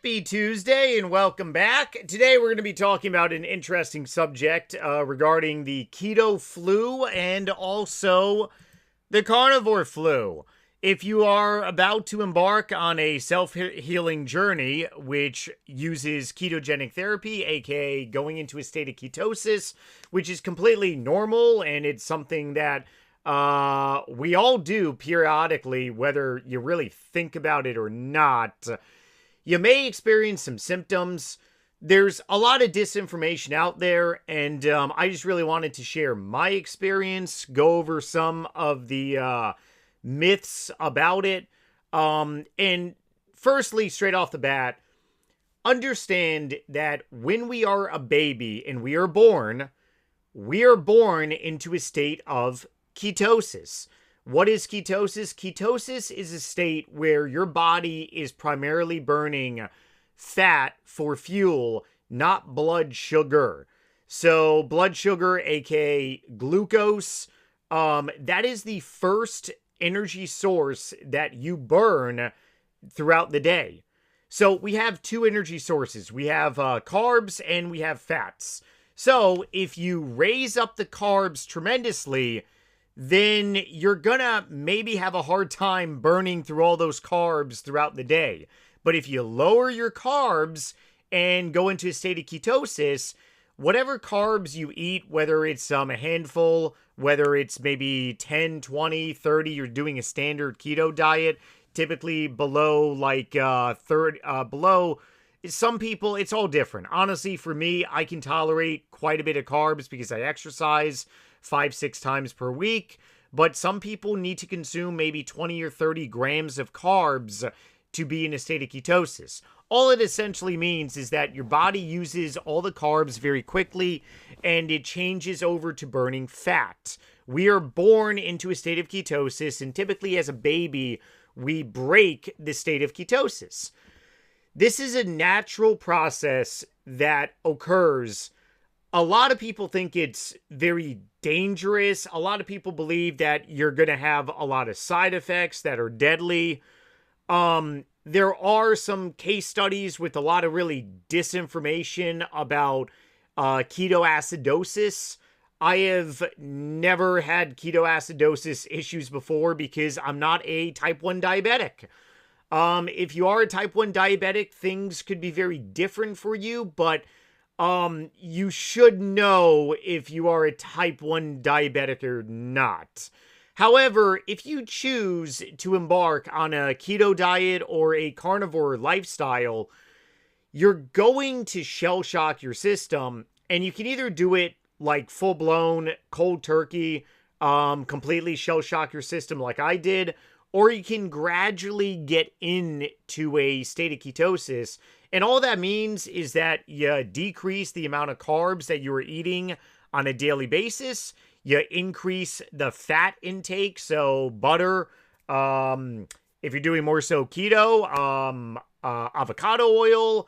Happy Tuesday and welcome back. Today we're going to be talking about an interesting subject regarding the keto flu and also the carnivore flu. If you are about to embark on a self-healing journey, which uses ketogenic therapy, aka going into a state of ketosis, which is completely normal and it's something that we all do periodically, whether you really think about it or not, you may experience some symptoms. There's a lot of disinformation out there, and I just really wanted to share my experience, go over some of the myths about it. And firstly, straight off the bat, understand that when we are a baby and we are born into a state of ketosis. What is ketosis? Ketosis is a state where your body is primarily burning fat for fuel, not blood sugar. So blood sugar, aka glucose, that is the first energy source that you burn throughout the day. So we have two energy sources. We have carbs and we have fats. So if you raise up the carbs tremendously, then you're gonna maybe have a hard time burning through all those carbs throughout the day. But if you lower your carbs and go into a state of ketosis, whatever carbs you eat, whether it's a handful, whether it's maybe 10, 20, 30, you're doing a standard keto diet, typically below like below some people, it's all different. Honestly, for me, I can tolerate quite a bit of carbs because I exercise 5-6 times per week, but some people need to consume maybe 20 or 30 grams of carbs to be in a state of ketosis. All it essentially means is that your body uses all the carbs very quickly and it changes over to burning fat. We are born into a state of ketosis, and typically as a baby, we break the state of ketosis. This is a natural process that occurs. A lot of people think it's very dangerous. A lot of people believe that you're going to have a lot of side effects that are deadly. There are some case studies with a lot of really disinformation about ketoacidosis. I have never had ketoacidosis issues before because I'm not a type 1 diabetic. If you are a type 1 diabetic, things could be very different for you, but you should know if you are a type 1 diabetic or not. However, if you choose to embark on a keto diet or a carnivore lifestyle, you're going to shell shock your system, and you can either do it like full-blown cold turkey, completely shell shock your system like I did, or you can gradually get into a state of ketosis. And all that means is that you decrease the amount of carbs that you are eating on a daily basis. You increase the fat intake, so butter. If you're doing more so keto, avocado oil,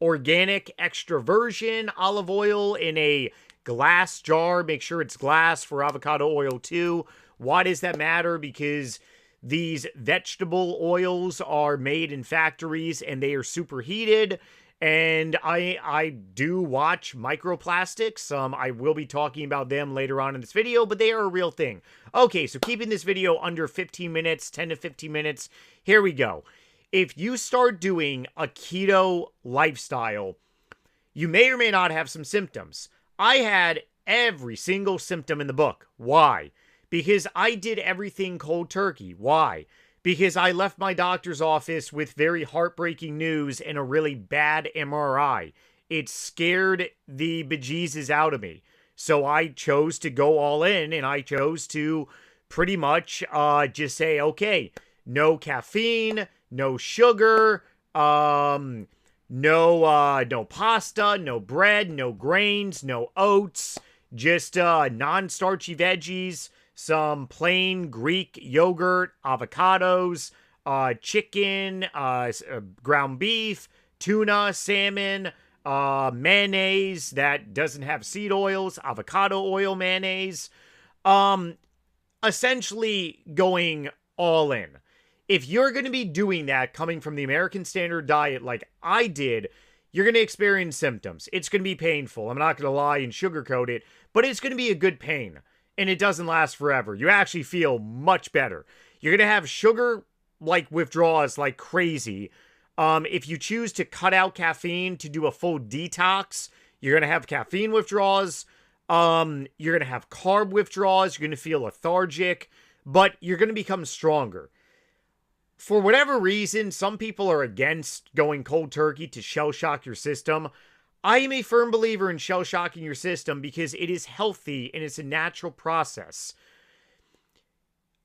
organic extra virgin olive oil in a glass jar. Make sure it's glass for avocado oil too. Why does that matter? Because these vegetable oils are made in factories and they are superheated. And I do watch microplastics. I will be talking about them later on in this video, but they are a real thing. Okay, so keeping this video under 15 minutes, 10 to 15 minutes. Here we go. If you start doing a keto lifestyle, you may or may not have some symptoms. I had every single symptom in the book. Why? Because I did everything cold turkey. Why? Because I left my doctor's office with very heartbreaking news and a really bad MRI. It scared the bejesus out of me. So I chose to go all in, and I chose to pretty much just say, okay, no caffeine, no sugar, no pasta, no bread, no grains, no oats, just non-starchy veggies, some plain Greek yogurt, avocados, chicken, ground beef, tuna, salmon, mayonnaise that doesn't have seed oils, avocado oil mayonnaise. Essentially going all in. If you're going to be doing that coming from the American Standard Diet like I did, you're going to experience symptoms. It's going to be painful. I'm not going to lie and sugarcoat it, but it's going to be a good pain. And it doesn't last forever. You actually feel much better. You're going to have sugar like withdrawals like crazy. If you choose to cut out caffeine to do a full detox, you're going to have caffeine withdrawals. You're going to have carb withdrawals. You're going to feel lethargic, but you're going to become stronger. For whatever reason, some people are against going cold turkey to shell shock your system. I am a firm believer in shell shocking your system because it is healthy and it's a natural process.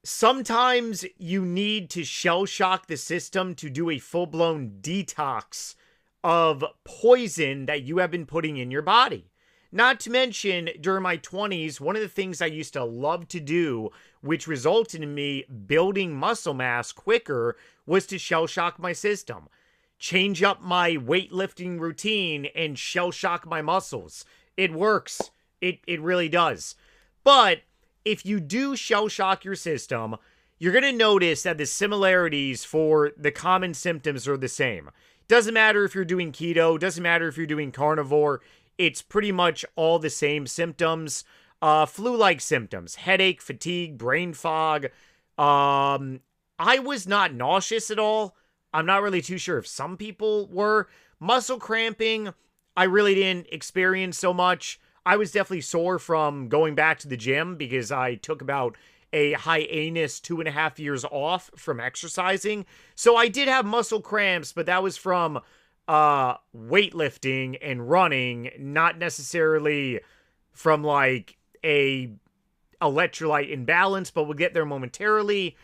Sometimes you need to shell shock the system to do a full-blown detox of poison that you have been putting in your body. Not to mention, during my 20s, one of the things I used to love to do, which resulted in me building muscle mass quicker, was to shell shock my system. Change up my weightlifting routine and shell shock my muscles. It works. It really does. But if you do shell shock your system, you're going to notice that the similarities for the common symptoms are the same. Doesn't matter if you're doing keto, doesn't matter if you're doing carnivore, it's pretty much all the same symptoms. Flu-like symptoms, headache, fatigue, brain fog. I was not nauseous at all. I'm not really too sure if some people were. Muscle cramping, I really didn't experience so much. I was definitely sore from going back to the gym because I took about a hiatus 2.5 years off from exercising. So I did have muscle cramps, but that was from weightlifting and running, not necessarily from like a electrolyte imbalance, but we'll get there momentarily.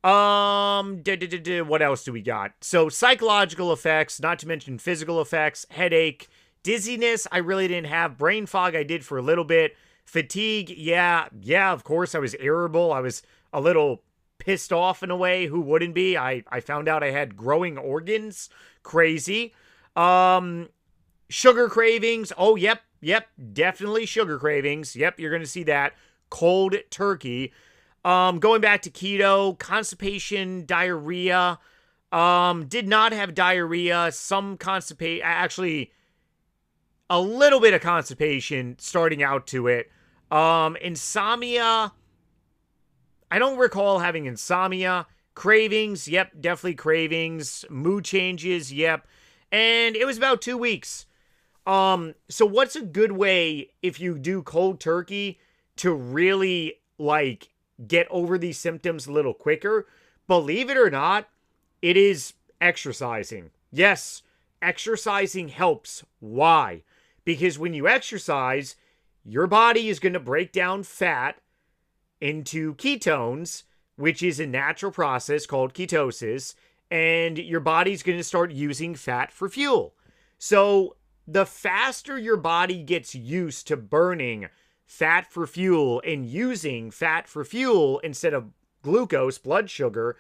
What else do we got? So psychological effects, not to mention physical effects, headache, dizziness, I really didn't have. Brain fog, I did for a little bit. Fatigue, yeah, of course, I was irritable. I was a little pissed off in a way. Who wouldn't be? I found out I had growing organs. Crazy. Sugar cravings. Oh, yep, definitely sugar cravings. Yep, you're going to see that. Cold turkey. Going back to keto, constipation, diarrhea. Did not have diarrhea. Some constipation, actually, a little bit of constipation starting out to it. Insomnia. I don't recall having insomnia. Cravings, yep, definitely cravings. Mood changes, yep. And it was about 2 weeks. So what's a good way if you do cold turkey to really, like, get over these symptoms a little quicker? Believe it or not, it is exercising. Yes, exercising helps. Why? Because when you exercise, your body is going to break down fat into ketones, which is a natural process called ketosis, and your body's going to start using fat for fuel. So the faster your body gets used to burning fat for fuel and using fat for fuel instead of glucose, blood sugar,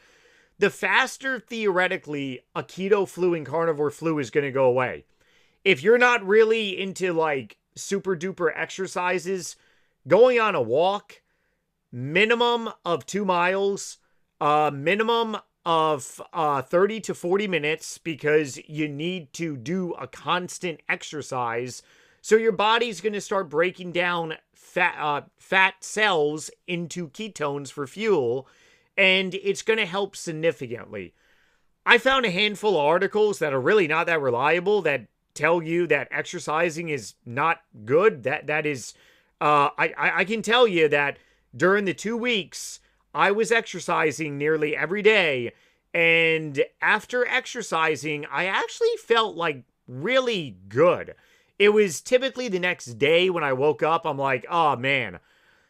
the faster, theoretically, a keto flu and carnivore flu is going to go away. If you're not really into, like, super duper exercises, going on a walk, minimum of 2 miles, minimum of 30 to 40 minutes, because you need to do a constant exercise. So your body's going to start breaking down fat cells into ketones for fuel, and it's going to help significantly. I found a handful of articles that are really not that reliable that tell you that exercising is not good. That is, I can tell you that during the 2 weeks, I was exercising nearly every day, and after exercising, I actually felt like really good. It was typically the next day when I woke up, I'm like, oh man,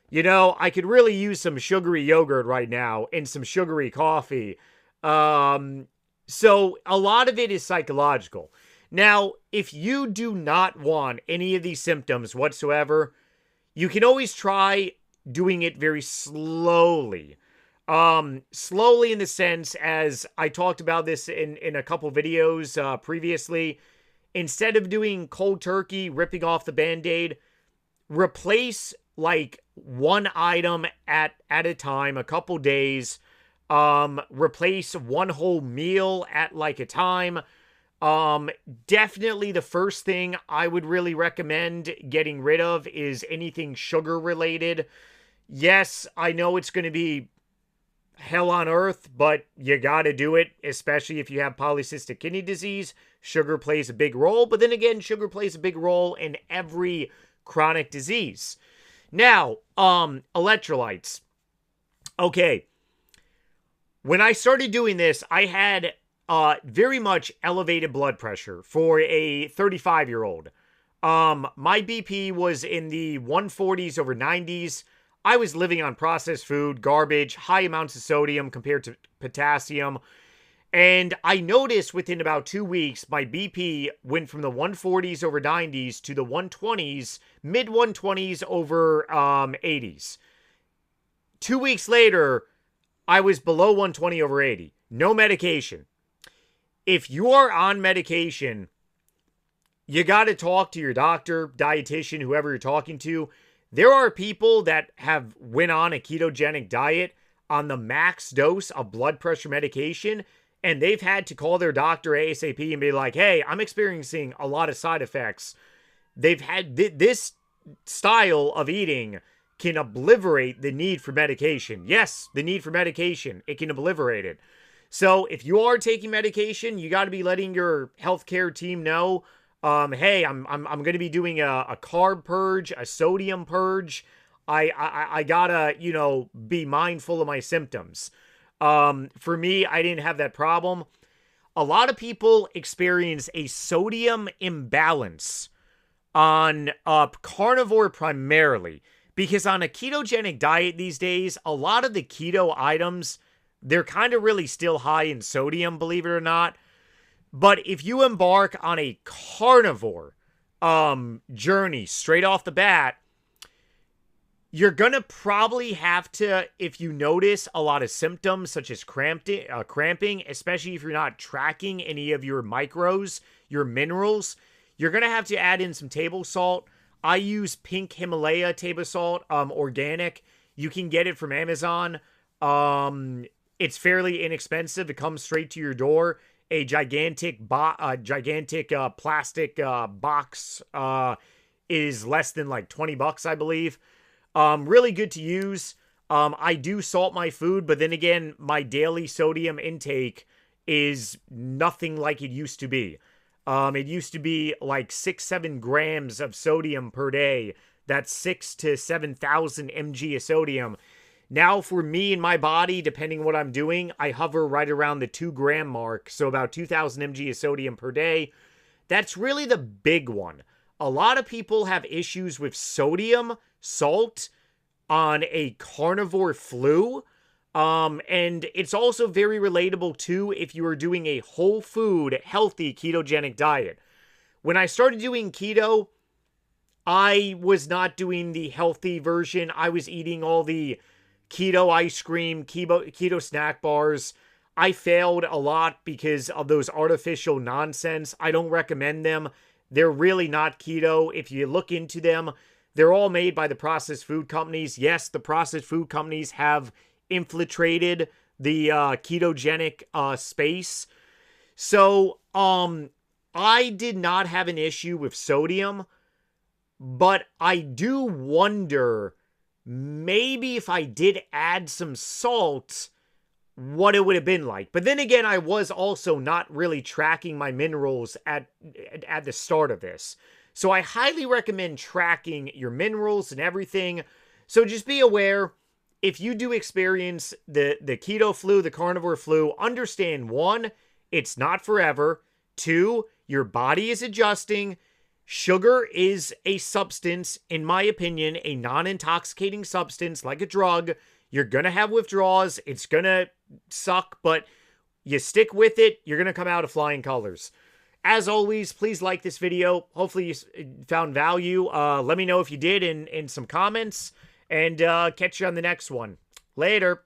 you know, I could really use some sugary yogurt right now and some sugary coffee. So a lot of it is psychological. Now, if you do not want any of these symptoms whatsoever, you can always try doing it very slowly. Slowly in the sense, as I talked about this in a couple videos previously, instead of doing cold turkey, ripping off the Band-Aid, replace like one item at a time, a couple days. Replace one whole meal at like a time. Definitely the first thing I would really recommend getting rid of is anything sugar related. Yes, I know it's going to be hell on earth, but you got to do it, especially if you have polycystic kidney disease. Sugar plays a big role, but then again, sugar plays a big role in every chronic disease. Now, electrolytes. Okay. When I started doing this, I had very much elevated blood pressure for a 35-year-old. My BP was in the 140s over 90s. I was living on processed food, garbage, high amounts of sodium compared to potassium. And I noticed within about 2 weeks, my BP went from the 140s over 90s to the 120s, mid 120s over 80s. 2 weeks later, I was below 120 over 80. No medication. If you are on medication, you got to talk to your doctor, dietitian, whoever you're talking to. There are people that have went on a ketogenic diet on the max dose of blood pressure medication, and they've had to call their doctor ASAP and be like, hey, I'm experiencing a lot of side effects. They've had this style of eating can obliterate the need for medication. Yes, the need for medication, it can obliterate it. So if you are taking medication, you got to be letting your healthcare team know, hey, I'm going to be doing a carb purge, a sodium purge. I gotta, be mindful of my symptoms. For me, I didn't have that problem. A lot of people experience a sodium imbalance on carnivore primarily, because on a ketogenic diet these days, a lot of the keto items, they're kind of really still high in sodium, believe it or not. But if you embark on a carnivore journey straight off the bat, you're going to probably have to, if you notice a lot of symptoms such as cramping, especially if you're not tracking any of your macros, your minerals, you're going to have to add in some table salt. I use pink Himalaya table salt, organic. You can get it from Amazon. It's fairly inexpensive. It comes straight to your door. A gigantic plastic box is less than like $20, I believe. Really good to use. I do salt my food, but then again, my daily sodium intake is nothing like it used to be. It used to be like 6-7 grams of sodium per day. That's 6,000 to 7,000 mg of sodium. Now for me and my body, depending what I'm doing, I hover right around the 2-gram mark. So about 2,000 mg of sodium per day. That's really the big one. A lot of people have issues with sodium, salt on a carnivore flu. And it's also very relatable too if you are doing a whole food, healthy ketogenic diet. When I started doing keto, I was not doing the healthy version. I was eating all the keto ice cream, keto snack bars. I failed a lot because of those artificial nonsense. I don't recommend them. They're really not keto. If you look into them, they're all made by the processed food companies. Yes, the processed food companies have infiltrated the ketogenic space. So, I did not have an issue with sodium, but I do wonder maybe if I did add some salt, what it would have been like. But then again, I was also not really tracking my minerals at the start of this. So I highly recommend tracking your minerals and everything. So just be aware, if you do experience the keto flu, the carnivore flu, understand, 1, it's not forever. 2, your body is adjusting. Sugar is a substance, in my opinion, a non-intoxicating substance like a drug. You're going to have withdrawals. It's going to suck, but you stick with it, you're going to come out of flying colors. As always, please like this video. Hopefully you found value. Let me know if you did in some comments, and catch you on the next one. Later.